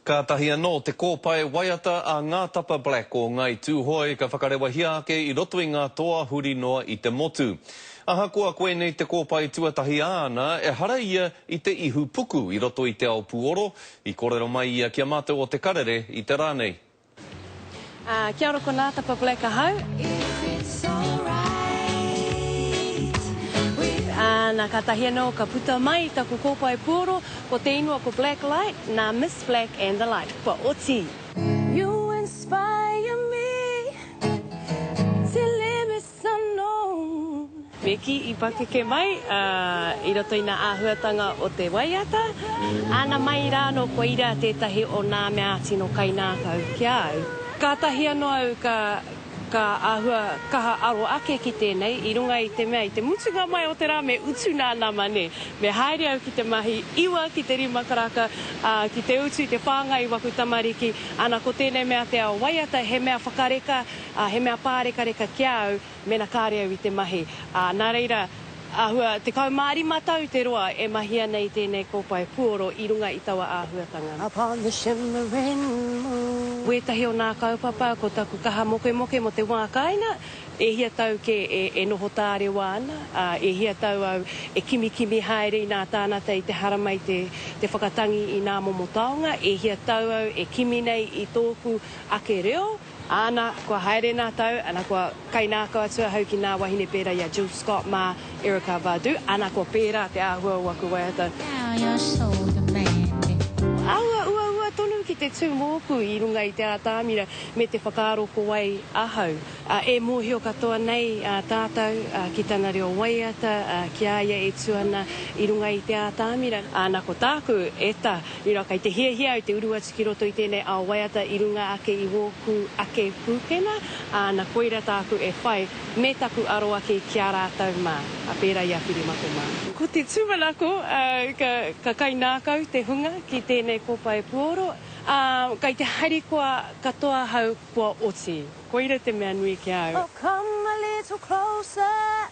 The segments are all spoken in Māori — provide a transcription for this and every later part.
Ka tahi anō te kōpae waiata a ngā tapa black o ngai tūhoi ka whakarewa hiake I roto I ngā toa huri noa I te motu. Ahakoa koe nei te kōpae tuatahi āna e hara ia I te ihu puku I roto I te ao puoro I kōrero mai ia kia mātou o te karere I te rānei. Kia ora ko ngā tapa black ahau. Nā ka tahi anō ka puta mai taku kōpae puoro ko te inua ko Black Light, nā Miss Black and the Light. Kua oti. You inspire me to limits unknown. Meki I pakeke mai, I roto I nā āhuatanga o te waiata. Ana mai rā no ko ira tētahi o nā mea tino kainākau kia au. Ka tahi anō au ka āhua kaha aro ake ki tēnei, I runga I te mea, I te mutunga mai o te rā me utu nā nama ne. Me haere au ki te mahi, iwa ki te rimakaraka, ki te utu, te whāngai waku tamariki, ana ko tēnei mea te ao waiata, he mea whakareka, he mea pārekareka kia au, mena kāre au I te mahi. Nā reira, āhua, te kaumārima tau te roa, e mahia nei tēnei kōpae puoro I runga I taua āhuatanga. Upon the shimmering moon. Wetahi o nā kaupapa, ko taku kaha moke mo te wā kaina, e hia tau ke e noho tāre wāna, e hia tau au e kimi haere I nā tānata I te haramai te whakatangi I nā momo taonga, e hia tau au e kimi nei I tōku ake reo, Ana, kua haere nā tau, ana kua kainākau atua hau ki nā wahine pērā ia Jill Scott mā Erykah Badu, ana kua pērā te āhua waku waiata. Ua tonu ki te tūmōku I runga I te ātāmira me te whakaaro ko wai ahau. E mōhio katoa nei tātou ki tāna reo waiata, ki aia e tuana I runga I te ātāmira. Nā ko tāku e tā, I raka I te hiahia I te urua tiki roto I tēnei ao waiata I runga ake I wōku ake pūkena, nā koira tāku e whai me taku aro ake ki a rātau mā, a pērā I a whirimako mā. Ko te tūmanako, ka kainākau te hunga ki tēnei kōpae puoro, kai te haere kua katoa hau kua oti. Koira te mea nui ki au. Oh, come a little closer.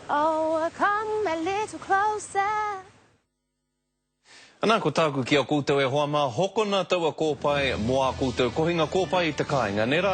Oh, come a little closer. Anā ko tāku ki a koutou e hoa mā hokona taua kōpae moa koutou kohinga kōpae I te kāinga. Nera.